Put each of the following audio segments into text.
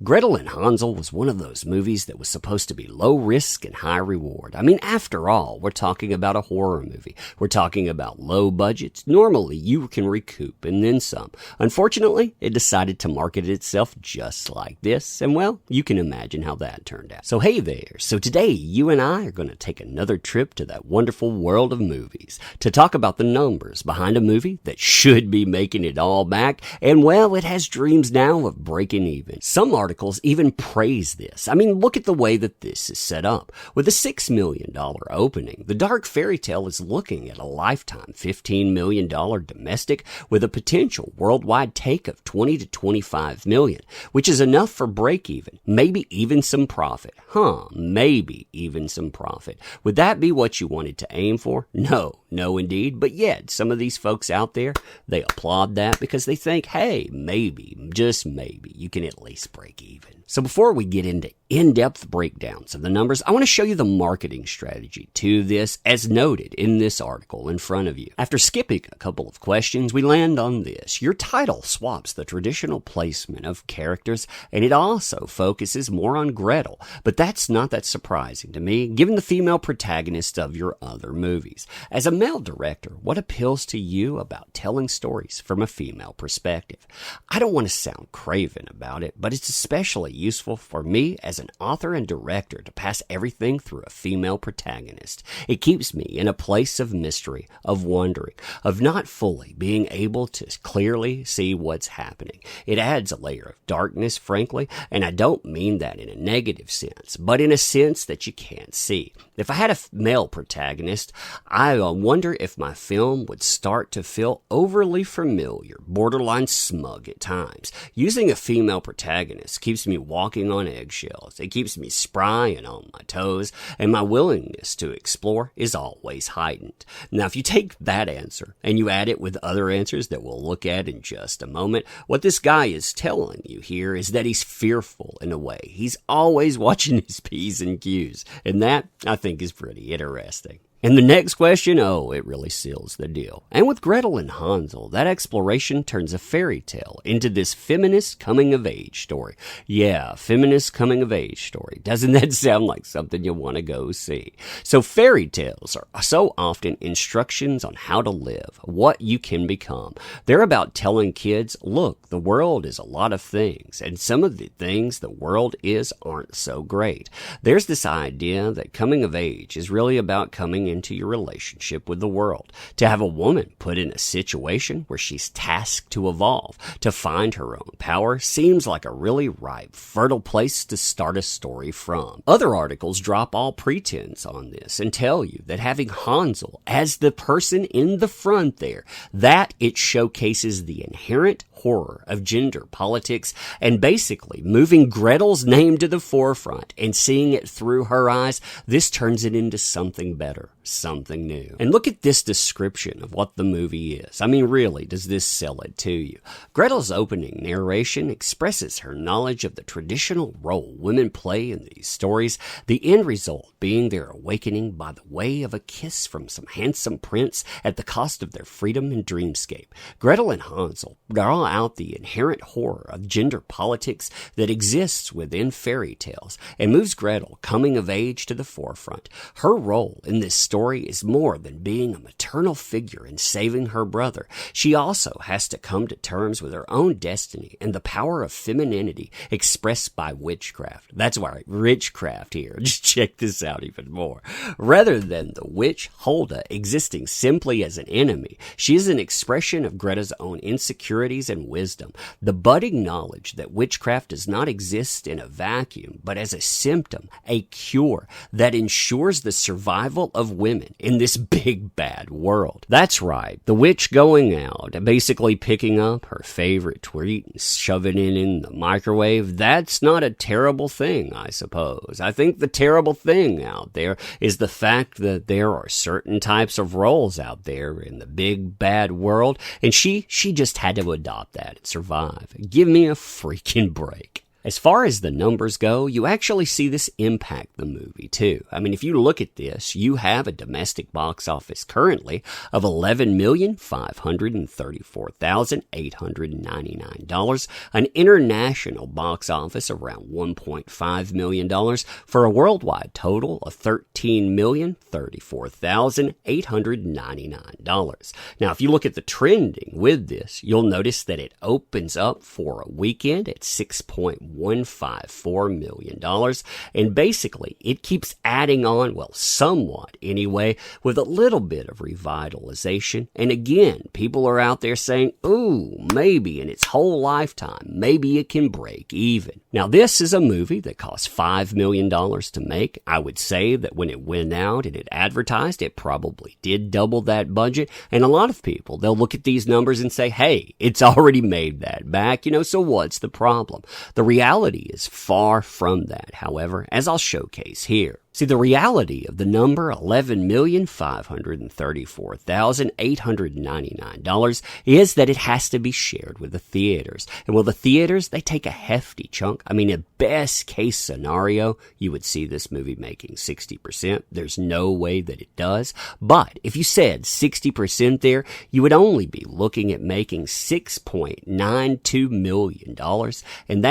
Gretel and Hansel was one of those movies that was supposed to be low risk and high reward. I mean, after all, we're talking about a horror movie. We're talking about low budgets. Normally, you can recoup and then some. Unfortunately, it decided to market itself just like this, and well, you can imagine how that turned out. So hey there. So today, you and I are going to take another trip to that wonderful world of movies to talk about the numbers behind a movie that should be making it all back, and well, it has dreams now of breaking even. Some articles even praise this. I mean, look at the way that this is set up. With a $6 million opening, the dark fairy tale is looking at a lifetime $15 million domestic with a potential worldwide take of 20 to 25 million, which is enough for break even, maybe even some profit. Maybe even some profit. Would that be what you wanted to aim for? No indeed. But yet, some of these folks out there, they applaud that because they think, hey, maybe, just maybe, you can at least break even. So before we get into in-depth breakdowns of the numbers, I want to show you the marketing strategy to this as noted in this article in front of you. After skipping a couple of questions, we land on this. Your title swaps the traditional placement of characters, and it also focuses more on Gretel. But that's not that surprising to me, given the female protagonist of your other movies. As a male director, what appeals to you about telling stories from a female perspective? I don't want to sound craven about it, but it's especially useful for me as an author and director to pass everything through a female protagonist. It keeps me in a place of mystery, of wondering, of not fully being able to clearly see what's happening. It adds a layer of darkness, frankly, and I don't mean that in a negative sense, but in a sense that you can't see. If I had a male protagonist, I wonder if my film would start to feel overly familiar, borderline smug at times. Using a female protagonist keeps me walking on eggshells. It keeps me spry and on my toes, and my willingness to explore is always heightened. Now, if you take that answer and you add it with other answers that we'll look at in just a moment, what this guy is telling you here is that he's fearful in a way. He's always watching his P's and Q's, and that, I think, is pretty interesting. And the next question, it really seals the deal. And with Gretel and Hansel, that exploration turns a fairy tale into this feminist coming-of-age story. Yeah, feminist coming-of-age story. Doesn't that sound like something you want to go see? So fairy tales are so often instructions on how to live, what you can become. They're about telling kids, look, the world is a lot of things, and some of the things the world is aren't so great. There's this idea that coming of age is really about coming into your relationship with the world. To have a woman put in a situation where she's tasked to evolve, to find her own power, seems like a really ripe, fertile place to start a story from. Other articles drop all pretense on this and tell you that having Hansel as the person in the front there, that it showcases the inherent horror of gender politics and basically moving Gretel's name to the forefront and seeing it through her eyes, this turns it into something better, something new. And look at this description of what the movie is. I mean, really, does this sell it to you? Gretel's opening narration expresses her knowledge of the traditional role women play in these stories, the end result being their awakening by the way of a kiss from some handsome prince at the cost of their freedom and dreamscape. Gretel and Hansel draw out the inherent horror of gender politics that exists within fairy tales and moves Gretel coming of age to the forefront. Her role in this story is more than being a maternal figure and saving her brother. She also has to come to terms with her own destiny and the power of femininity expressed by witchcraft. That's why witchcraft here. Just check this out even more. Rather than the witch Hulda existing simply as an enemy, she is an expression of Greta's own insecurities and wisdom. The budding knowledge that witchcraft does not exist in a vacuum, but as a symptom, a cure that ensures the survival of women in this big bad world. That's right, the witch going out, basically picking up her favorite tweet and shoving it in the microwave, that's not a terrible thing, I suppose. I think the terrible thing out there is the fact that there are certain types of roles out there in the big bad world, and she just had to adopt that and survive. Give me a freaking break. As far as the numbers go, you actually see this impact the movie too. I mean, if you look at this, you have a domestic box office currently of $11,534,899, an international box office around $1.5 million, for a worldwide total of $13,034,899. Now, if you look at the trending with this, you'll notice that it opens up for a weekend at $6.154 million. And basically, it keeps adding on, well, somewhat anyway, with a little bit of revitalization. And again, people are out there saying, ooh, maybe in its whole lifetime, maybe it can break even. Now, this is a movie that cost $5 million to make. I would say that when it went out and it advertised, it probably did double that budget. And a lot of people, they'll look at these numbers and say, hey, it's already made that back, so what's the problem? The reality is far from that, however, as I'll showcase here. See, the reality of the number $11,534,899 is that it has to be shared with the theaters. And well, the theaters, they take a hefty chunk. I mean, in best case scenario, you would see this movie making 60%. There's no way that it does. But if you said 60% there, you would only be looking at making $6.92 million. And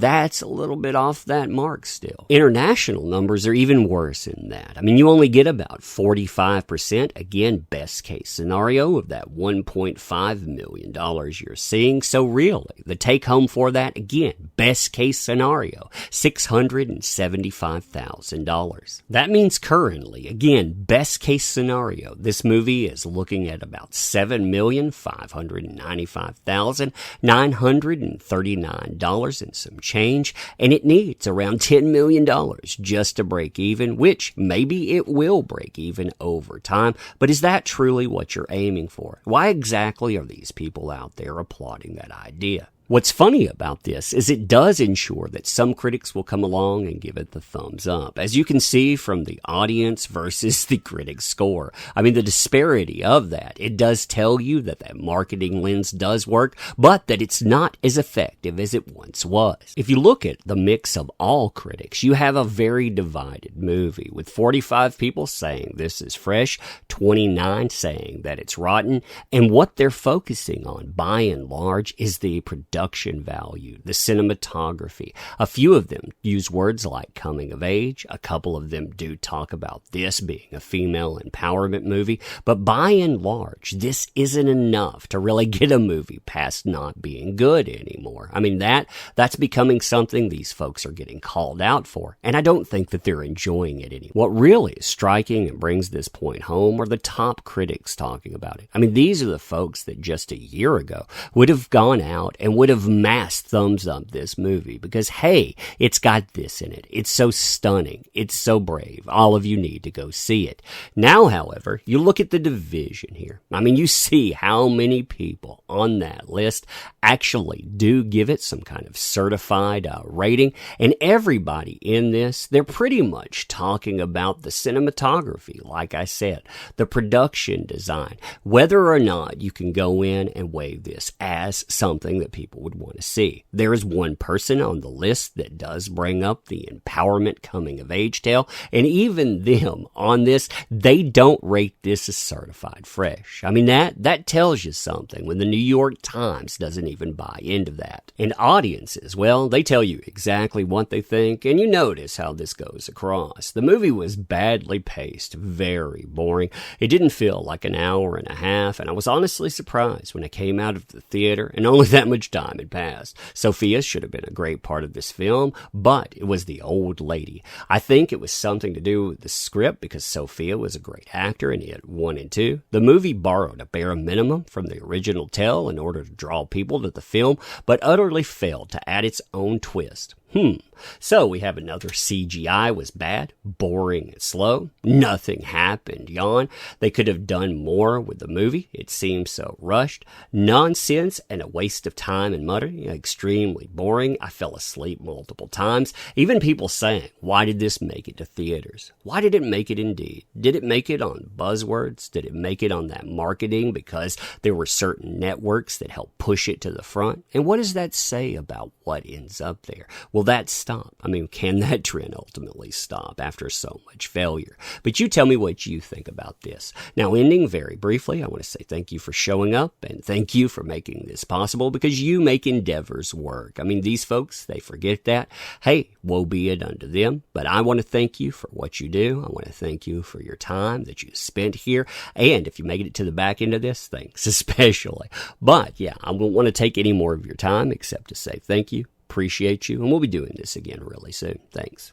that's a little bit off that mark still. International numbers are even worse than that. I mean, you only get about 45%, again, best case scenario, of that $1.5 million you're seeing. So really, the take home for that, again, best case scenario, $675,000. That means currently, again, best case scenario, this movie is looking at about $7,595,939 and some change, and it needs around $10 million just to break even, which maybe it will break even over time, but is that truly what you're aiming for? Why exactly are these people out there applauding that idea? What's funny about this is it does ensure that some critics will come along and give it the thumbs up, as you can see from the audience versus the critic score. I mean, the disparity of that, it does tell you that that marketing lens does work, but that it's not as effective as it once was. If you look at the mix of all critics, you have a very divided movie, with 45 people saying this is fresh, 29 saying that it's rotten, and what they're focusing on, by and large, is the production value, the cinematography. A few of them use words like coming of age. A couple of them do talk about this being a female empowerment movie. But by and large, this isn't enough to really get a movie past not being good anymore. I mean, that's becoming something these folks are getting called out for. And I don't think that they're enjoying it anymore. What really is striking and brings this point home are the top critics talking about it. I mean, these are the folks that just a year ago would have gone out and would have mass thumbs up this movie because, hey, it's got this in it. It's so stunning. It's so brave. All of you need to go see it. Now, however, you look at the division here. I mean, you see how many people on that list actually do give it some kind of certified rating. And everybody in this, they're pretty much talking about the cinematography, like I said, the production design, whether or not you can go in and weigh this as something that people would want to see. There is one person on the list that does bring up the empowerment coming of age tale, and even them on this, they don't rate this as certified fresh. I mean, that tells you something when the New York Times doesn't even buy into that. And audiences, well, they tell you exactly what they think, and you notice how this goes across. The movie was badly paced, very boring. It didn't feel like an hour and a half, and I was honestly surprised when I came out of the theater and only that much time had passed. Sophia should have been a great part of this film, but it was the old lady. I think it was something to do with the script because Sophia was a great actor in It 1 and 2. The movie borrowed a bare minimum from the original tale in order to draw people to the film, but utterly failed to add its own twist. So we have another CGI was bad, boring, and slow. Nothing happened, yawn. They could have done more with the movie. It seems so rushed. Nonsense and a waste of time and mutter. Extremely boring. I fell asleep multiple times. Even people saying, why did this make it to theaters? Why did it make it indeed? Did it make it on buzzwords? Did it make it on that marketing because there were certain networks that helped push it to the front? And what does that say about what ends up there? Will that stop? I mean, can that trend ultimately stop after so much failure? But you tell me what you think about this. Now, ending very briefly, I want to say thank you for showing up and thank you for making this possible because you make endeavors work. I mean, these folks, they forget that. Hey, woe be it unto them. But I want to thank you for what you do. I want to thank you for your time that you spent here. And if you make it to the back end of this, thanks especially. But yeah, I won't want to take any more of your time except to say thank you. Appreciate you, and we'll be doing this again really soon. Thanks.